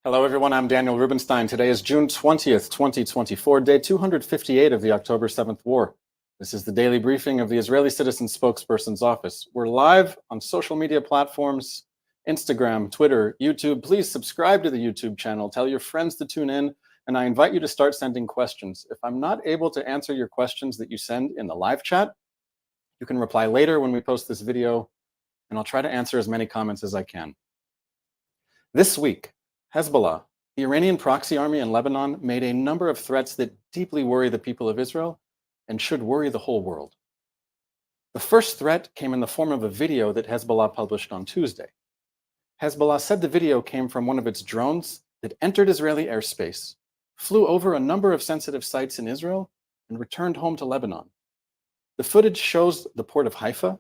Hello everyone, I'm Daniel Rubenstein. Today is June 20th, 2024, day 258 of the October 7th war. This is the daily briefing of the Israeli Citizens Spokesperson's office. We're live on social media platforms, Instagram, Twitter, YouTube. Please subscribe to the YouTube channel, tell your friends to tune in, and I invite you to start sending questions. If I'm not able to answer your questions that you send in the live chat, you can reply later when we post this video, and I'll try to answer as many comments as I can. This week, Hezbollah, the Iranian proxy army in Lebanon, made a number of threats that deeply worry the people of Israel and should worry the whole world. The first threat came in the form of a video that Hezbollah published on Tuesday. Hezbollah said the video came from one of its drones that entered Israeli airspace, flew over a number of sensitive sites in Israel, and returned home to Lebanon. The footage shows the port of Haifa,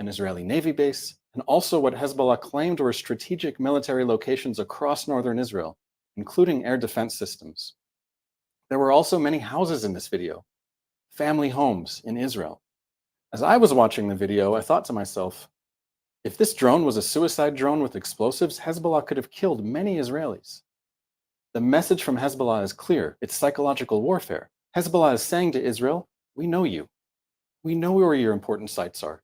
an Israeli Navy base, and also what Hezbollah claimed were strategic military locations across northern Israel, including air defense systems. There were also many houses in this video, family homes in Israel. As I was watching the video, I thought to myself, if this drone was a suicide drone with explosives, Hezbollah could have killed many Israelis. The message from Hezbollah is clear. It's psychological warfare. Hezbollah is saying to Israel, we know you. We know where your important sites are.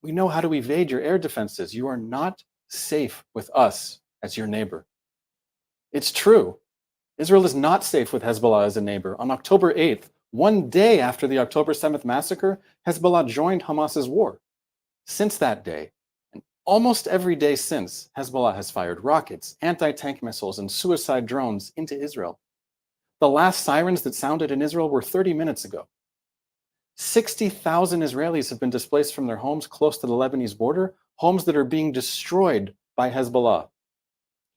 We know how to evade your air defenses. You are not safe with us as your neighbor. It's true. Israel is not safe with Hezbollah as a neighbor. On October 8th, one day after the October 7th massacre, Hezbollah joined Hamas's war. Since that day, and almost every day since, Hezbollah has fired rockets, anti-tank missiles, and suicide drones into Israel. The last sirens that sounded in Israel were 30 minutes ago. 60,000 Israelis have been displaced from their homes close to the Lebanese border, homes that are being destroyed by Hezbollah.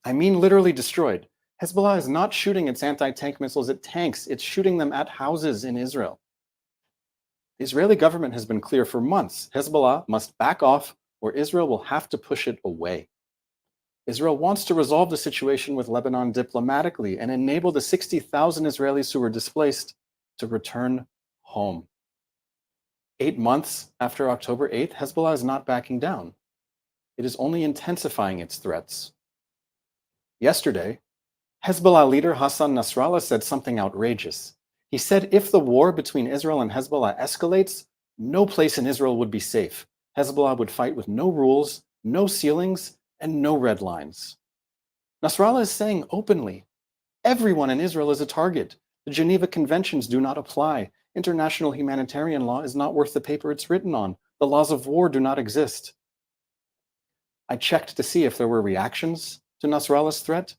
I mean literally destroyed. Hezbollah is not shooting its anti-tank missiles at tanks, it's shooting them at houses in Israel. The Israeli government has been clear for months. Hezbollah must back off or Israel will have to push it away. Israel wants to resolve the situation with Lebanon diplomatically and enable the 60,000 Israelis who were displaced to return home. 8 months after October 8th, Hezbollah is not backing down. It is only intensifying its threats. Yesterday, Hezbollah leader Hassan Nasrallah said something outrageous. He said if the war between Israel and Hezbollah escalates, no place in Israel would be safe. Hezbollah would fight with no rules, no ceilings, and no red lines. Nasrallah is saying openly, everyone in Israel is a target. The Geneva Conventions do not apply. International humanitarian law is not worth the paper it's written on. The laws of war do not exist. I checked to see if there were reactions to Nasrallah's threat.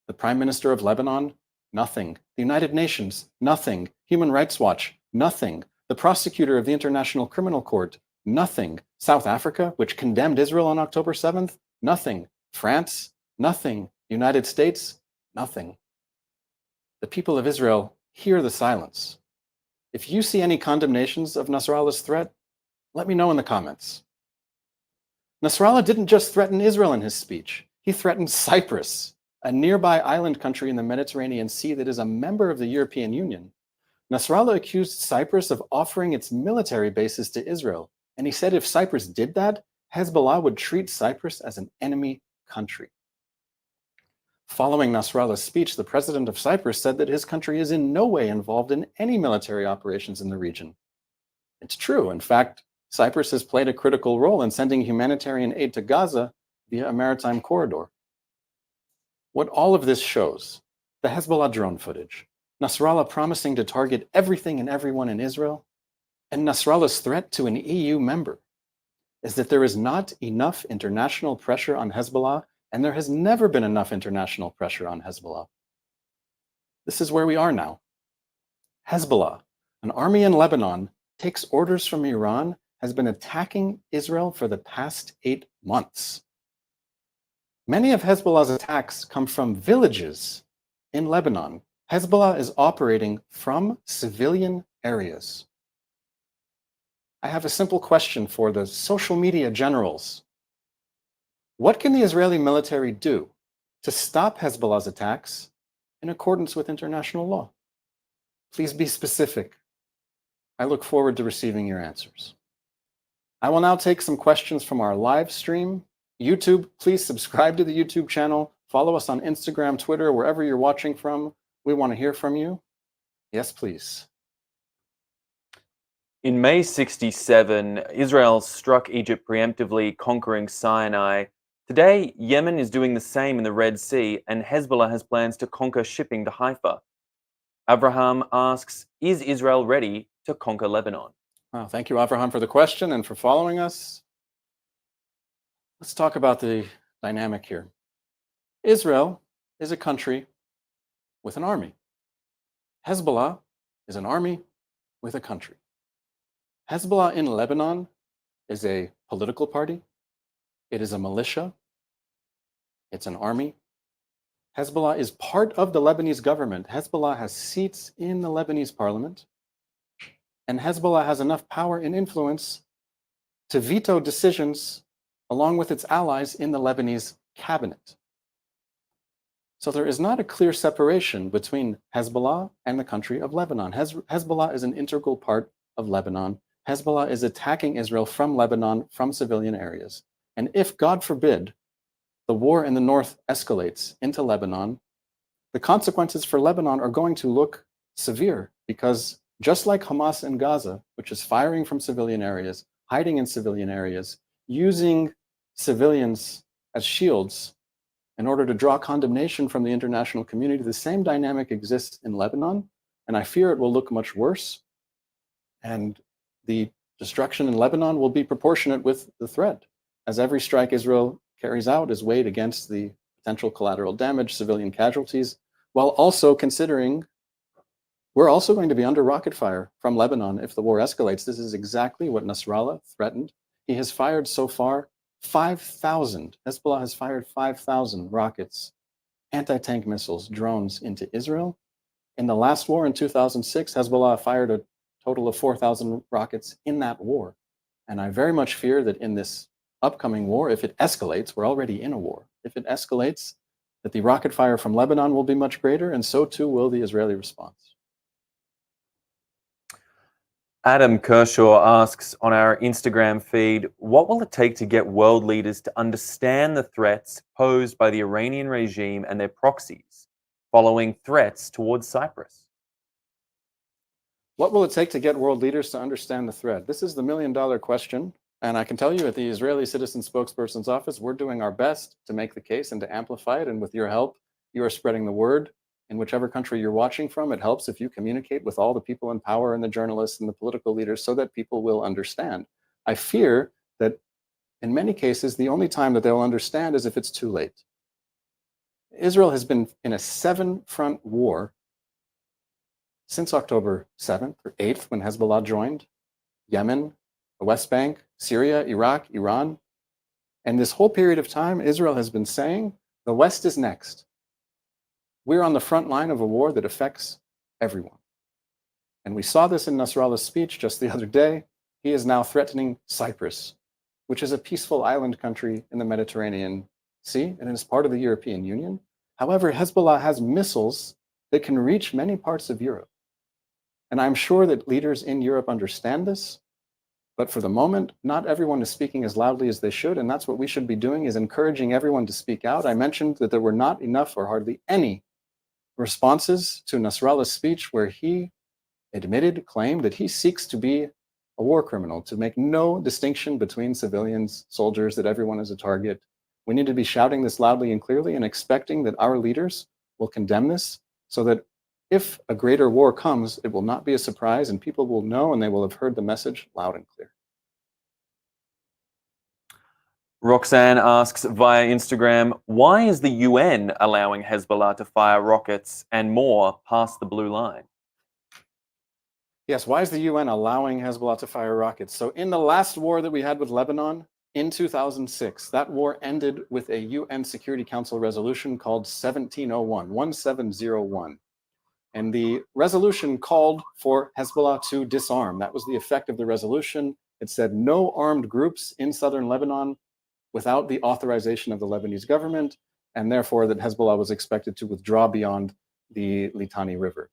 The Prime Minister of Lebanon, nothing. The United Nations, nothing. Human Rights Watch, nothing. The prosecutor of the International Criminal Court, nothing. South Africa, which condemned Israel on October 7th, nothing. France, nothing. United States, nothing. The people of Israel hear the silence. If you see any condemnations of Nasrallah's threat, let me know in the comments. Nasrallah didn't just threaten Israel in his speech. He threatened Cyprus, a nearby island country in the Mediterranean Sea that is a member of the European Union. Nasrallah accused Cyprus of offering its military bases to Israel, and he said if Cyprus did that, Hezbollah would treat Cyprus as an enemy country. Following Nasrallah's speech, the president of Cyprus said that his country is in no way involved in any military operations in the region. It's true. In fact, Cyprus has played a critical role in sending humanitarian aid to Gaza via a maritime corridor. What all of this shows, the Hezbollah drone footage, Nasrallah promising to target everything and everyone in Israel, and Nasrallah's threat to an EU member, is that there is not enough international pressure on Hezbollah, and there has never been enough international pressure on Hezbollah. This is where we are now. Hezbollah, an army in Lebanon, takes orders from Iran, has been attacking Israel for the past 8 months. Many of Hezbollah's attacks come from villages in Lebanon. Hezbollah is operating from civilian areas. I have a simple question for the social media generals. What can the Israeli military do to stop Hezbollah's attacks in accordance with international law? Please be specific. I look forward to receiving your answers. I will now take some questions from our live stream. YouTube, please subscribe to the YouTube channel, Follow us on Instagram, Twitter, wherever you're watching from. We want to hear from you. Yes, please. In May 67, Israel struck Egypt preemptively, conquering Sinai. Today, Yemen is doing the same in the Red Sea, and Hezbollah has plans to conquer shipping to Haifa. Abraham asks, is Israel ready to conquer Lebanon? Well, thank you, Avraham, for the question and for following us. Let's talk about the dynamic here. Israel is a country with an army. Hezbollah is an army with a country. Hezbollah in Lebanon is a political party. It is a militia. It's an army. Hezbollah is part of the Lebanese government. Hezbollah has seats in the Lebanese parliament. And Hezbollah has enough power and influence to veto decisions along with its allies in the Lebanese cabinet. So there is not a clear separation between Hezbollah and the country of Lebanon. Hezbollah is an integral part of Lebanon. Hezbollah is attacking Israel from Lebanon, from civilian areas. And if, God forbid, the war in the north escalates into Lebanon, the consequences for Lebanon are going to look severe, because just like Hamas in Gaza, which is firing from civilian areas, hiding in civilian areas, using civilians as shields in order to draw condemnation from the international community, the same dynamic exists in Lebanon, and I fear it will look much worse. And the destruction in Lebanon will be proportionate with the threat, as every strike Israel carries out is weighed against the potential collateral damage, civilian casualties, while also considering we're also going to be under rocket fire from Lebanon if the war escalates. This is exactly what Nasrallah threatened. He has fired so far 5,000. Hezbollah has fired 5,000 rockets, anti-tank missiles, drones into Israel. In the last war in 2006, Hezbollah fired a total of 4,000 rockets in that war. And I very much fear that in this upcoming war, if it escalates, we're already in a war. If it escalates, that the rocket fire from Lebanon will be much greater, and so too will the Israeli response. Adam Kershaw asks on our Instagram feed, what will it take to get world leaders to understand the threats posed by the Iranian regime and their proxies following threats towards Cyprus? What will it take to get world leaders to understand the threat? This is the million-dollar question. And I can tell you at the Israeli Citizens Spokesperson's office, we're doing our best to make the case and to amplify it. And with your help, you are spreading the word. In whichever country you're watching from, it helps if you communicate with all the people in power and the journalists and the political leaders so that people will understand. I fear that in many cases, the only time that they'll understand is if it's too late. Israel has been in a 7-front war since October 7th or 8th, when Hezbollah joined. Yemen, the West Bank, Syria, Iraq, Iran. And this whole period of time, Israel has been saying, the West is next. We're on the front line of a war that affects everyone. And we saw this in Nasrallah's speech just the other day. He is now threatening Cyprus, which is a peaceful island country in the Mediterranean Sea and is part of the European Union. However, Hezbollah has missiles that can reach many parts of Europe. And I'm sure that leaders in Europe understand this. But for the moment, not everyone is speaking as loudly as they should. And that's what we should be doing, is encouraging everyone to speak out. I mentioned that there were not enough or hardly any responses to Nasrallah's speech where he claimed that he seeks to be a war criminal, to make no distinction between civilians, soldiers, that everyone is a target. We need to be shouting this loudly and clearly and expecting that our leaders will condemn this, so that if a greater war comes, it will not be a surprise and people will know and they will have heard the message loud and clear. Roxanne asks via Instagram, why is the UN allowing Hezbollah to fire rockets and more past the blue line? Yes, why is the UN allowing Hezbollah to fire rockets? So in the last war that we had with Lebanon in 2006, that war ended with a UN Security Council resolution called 1701. And the resolution called for Hezbollah to disarm. That was the effect of the resolution. It said no armed groups in southern Lebanon without the authorization of the Lebanese government, and therefore that Hezbollah was expected to withdraw beyond the Litani River.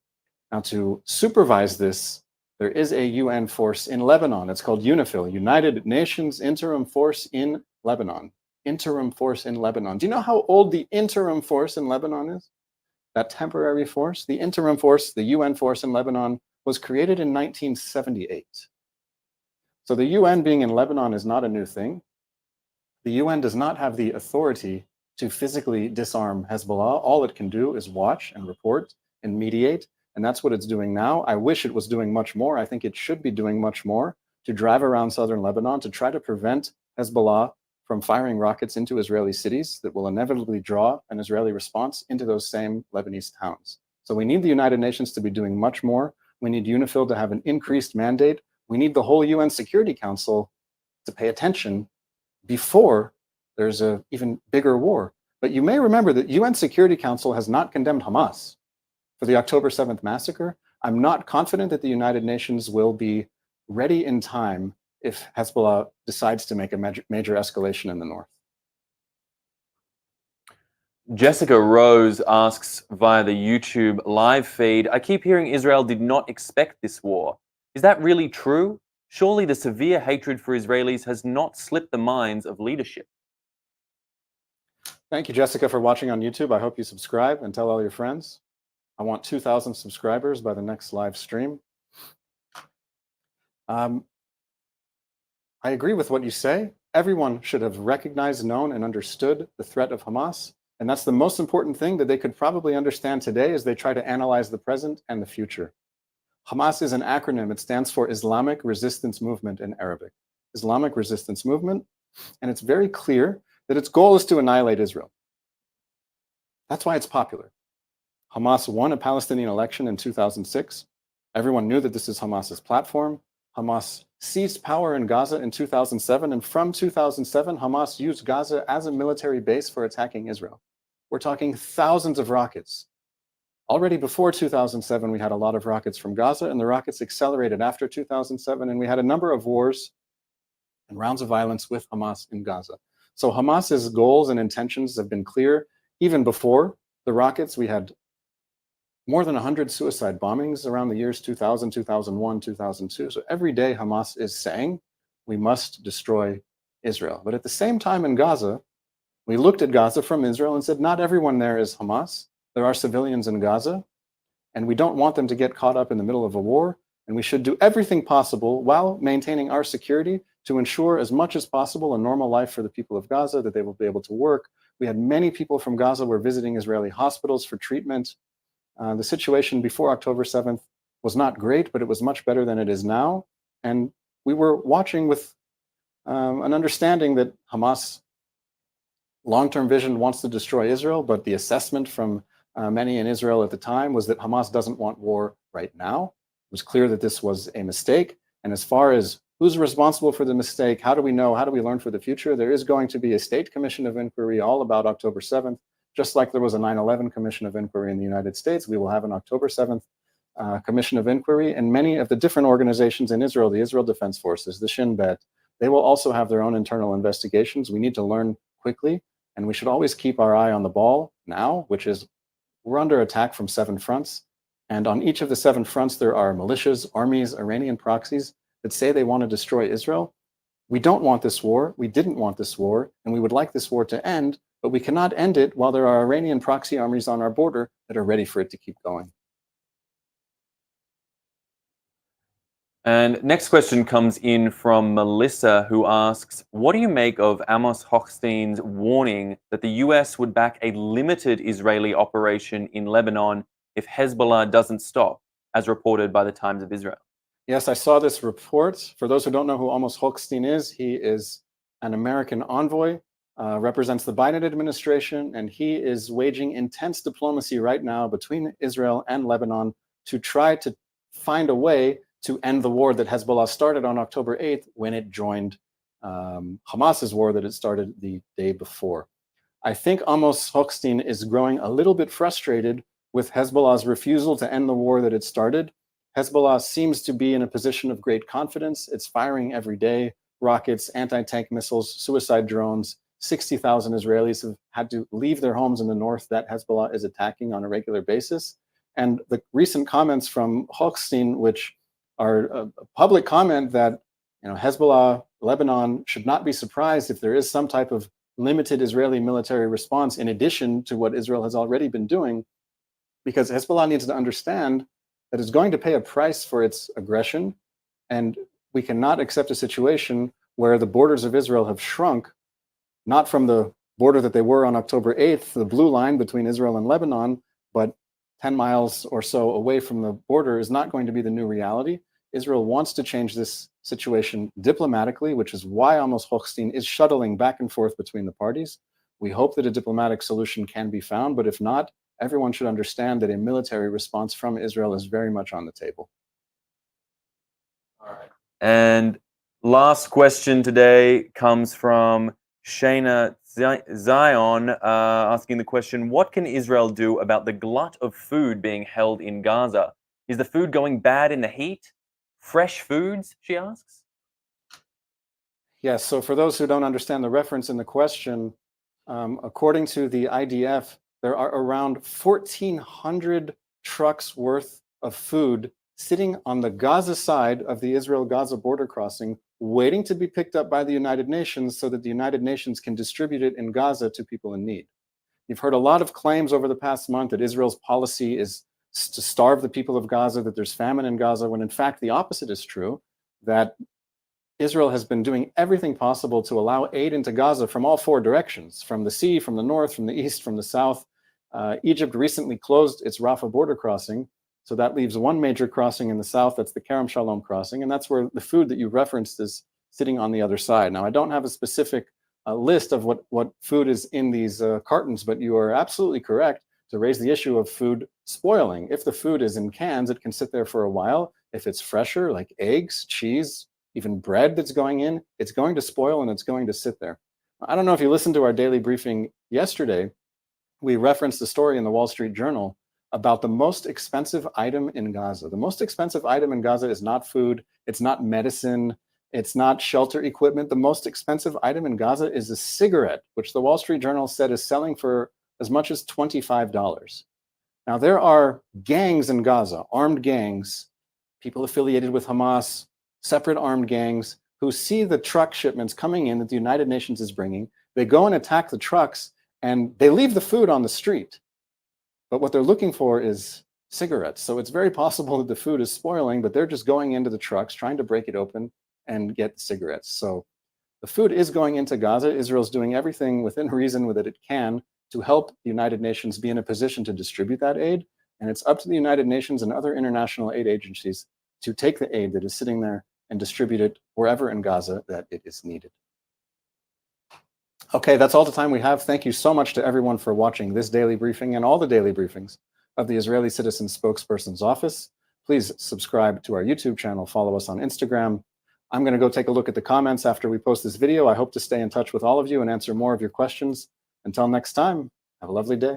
Now, to supervise this, there is a UN force in Lebanon. It's called UNIFIL, United Nations Interim Force in Lebanon. interim force in Lebanon. Do you know how old the interim force in Lebanon is? That temporary force, the interim force, the UN force in Lebanon, was created in 1978. So the UN being in Lebanon is not a new thing. The UN does not have the authority to physically disarm Hezbollah. All it can do is watch and report and mediate, and that's what it's doing now. I wish it was doing much more. I think it should be doing much more to drive around southern Lebanon to try to prevent Hezbollah from firing rockets into Israeli cities that will inevitably draw an Israeli response into those same Lebanese towns. So we need the United Nations to be doing much more. We need UNIFIL to have an increased mandate. We need the whole UN Security Council to pay attention before there's an even bigger war. But you may remember that UN Security Council has not condemned Hamas for the October 7th massacre. I'm not confident that the United Nations will be ready in time if Hezbollah decides to make a major escalation in the north. Jessica Rose asks via the YouTube live feed, I keep hearing Israel did not expect this war. Is that really true? Surely the severe hatred for Israelis has not slipped the minds of leadership. Thank you, Jessica, for watching on YouTube. I hope you subscribe and tell all your friends. I want 2,000 subscribers by the next live stream. I agree with what you say. Everyone should have recognized, known, and understood the threat of Hamas. And that's the most important thing that they could probably understand today as they try to analyze the present and the future. Hamas is an acronym. It stands for Islamic Resistance Movement in Arabic. Islamic Resistance Movement. And it's very clear that its goal is to annihilate Israel. That's why it's popular. Hamas won a Palestinian election in 2006. Everyone knew that this is Hamas's platform. Hamas seized power in Gaza in 2007, and from 2007, Hamas used Gaza as a military base for attacking Israel. We're talking thousands of rockets. Already before 2007, we had a lot of rockets from Gaza, and the rockets accelerated after 2007, and we had a number of wars and rounds of violence with Hamas in Gaza. So Hamas's goals and intentions have been clear. Even before the rockets, we had more than 100 suicide bombings around the years 2000, 2001, 2002. So every day Hamas is saying, we must destroy Israel. But at the same time in Gaza, we looked at Gaza from Israel and said, not everyone there is Hamas. There are civilians in Gaza, and we don't want them to get caught up in the middle of a war. And we should do everything possible while maintaining our security to ensure as much as possible a normal life for the people of Gaza, that they will be able to work. We had many people from Gaza were visiting Israeli hospitals for treatment. The situation before October 7th was not great, but it was much better than it is now. And we were watching with an understanding that Hamas long-term vision wants to destroy Israel, but the assessment from many in Israel at the time was that Hamas doesn't want war right now. It was clear that this was a mistake. And as far as who's responsible for the mistake, how do we know, how do we learn for the future, there is going to be a state commission of inquiry all about October 7th. Just like there was a 9/11 Commission of Inquiry in the United States, we will have an October 7th Commission of Inquiry, and many of the different organizations in Israel, the Israel Defense Forces, the Shin Bet, they will also have their own internal investigations. We need to learn quickly, and we should always keep our eye on the ball now, which is we're under attack from 7 fronts, and on each of the 7 fronts there are militias, armies, Iranian proxies that say they want to destroy Israel. We don't want this war, we didn't want this war, and we would like this war to end, but we cannot end it while there are Iranian proxy armies on our border that are ready for it to keep going. And next question comes in from Melissa, who asks, what do you make of Amos Hochstein's warning that the US would back a limited Israeli operation in Lebanon if Hezbollah doesn't stop, as reported by the Times of Israel? Yes, I saw this report. For those who don't know who Amos Hochstein is, he is an American envoy, represents the Biden administration, and he is waging intense diplomacy right now between Israel and Lebanon to try to find a way to end the war that Hezbollah started on October 8th when it joined Hamas's war that it started the day before. I think Amos Hochstein is growing a little bit frustrated with Hezbollah's refusal to end the war that it started. Hezbollah seems to be in a position of great confidence. It's firing every day, rockets, anti-tank missiles, suicide drones. 60,000 Israelis have had to leave their homes in the north that Hezbollah is attacking on a regular basis. And the recent comments from Hochstein, which are a public comment that Hezbollah, Lebanon should not be surprised if there is some type of limited Israeli military response in addition to what Israel has already been doing, because Hezbollah needs to understand that it's going to pay a price for its aggression, and we cannot accept a situation where the borders of Israel have shrunk, not from the border that they were on October 8th, the blue line between Israel and Lebanon, but 10 miles or so away from the border is not going to be the new reality. Israel wants to change this situation diplomatically, which is why Amos Hochstein is shuttling back and forth between the parties. We hope that a diplomatic solution can be found, but if not, everyone should understand that a military response from Israel is very much on the table. All right. And last question today comes from Shayna Zion, asking the question, what can Israel do about the glut of food being held in Gaza? Is the food going bad in the heat? Fresh foods, she asks? Yes, so for those who don't understand the reference in the question, according to the IDF, there are around 1,400 trucks worth of food sitting on the Gaza side of the Israel-Gaza border crossing, waiting to be picked up by the United Nations so that the United Nations can distribute it in Gaza to people in need. You've heard a lot of claims over the past month that Israel's policy is to starve the people of Gaza, that there's famine in Gaza, when in fact the opposite is true, that Israel has been doing everything possible to allow aid into Gaza from all four directions, from the sea, from the north, from the east, from the south. Egypt recently closed its Rafah border crossing, so that leaves one major crossing in the south, that's the Kerem Shalom crossing, and that's where the food that you referenced is sitting on the other side. Now, I don't have a specific list of what food is in these cartons, but you are absolutely correct to raise the issue of food spoiling. If the food is in cans, it can sit there for a while. If it's fresher, like eggs, cheese, even bread that's going in, it's going to spoil and it's going to sit there. I don't know if you listened to our daily briefing yesterday. We referenced the story in the Wall Street Journal about the most expensive item in Gaza. The most expensive item in Gaza is not food, it's not medicine, it's not shelter equipment. The most expensive item in Gaza is a cigarette, which the Wall Street Journal said is selling for as much as $25. Now, there are gangs in Gaza, armed gangs, people affiliated with Hamas, separate armed gangs, who see the truck shipments coming in that the United Nations is bringing. They go and attack the trucks, and they leave the food on the street. But what they're looking for is cigarettes. So it's very possible that the food is spoiling, but they're just going into the trucks, trying to break it open and get cigarettes. So the food is going into Gaza. Israel's doing everything within reason that it can to help the United Nations be in a position to distribute that aid. And it's up to the United Nations and other international aid agencies to take the aid that is sitting there and distribute it wherever in Gaza that it is needed. Okay, that's all the time we have. Thank you so much to everyone for watching this daily briefing and all the daily briefings of the Israeli Citizens Spokesperson's office. Please subscribe to our YouTube channel, follow us on Instagram. I'm going to go take a look at the comments after we post this video. I hope to stay in touch with all of you and answer more of your questions. Until next time, have a lovely day.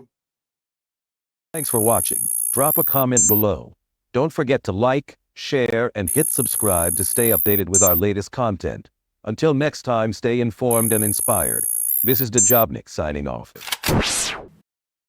Thanks for watching. Drop a comment below. Don't forget to like, share, and hit subscribe to stay updated with our latest content. Until next time, stay informed and inspired. This is Dejobnik signing off.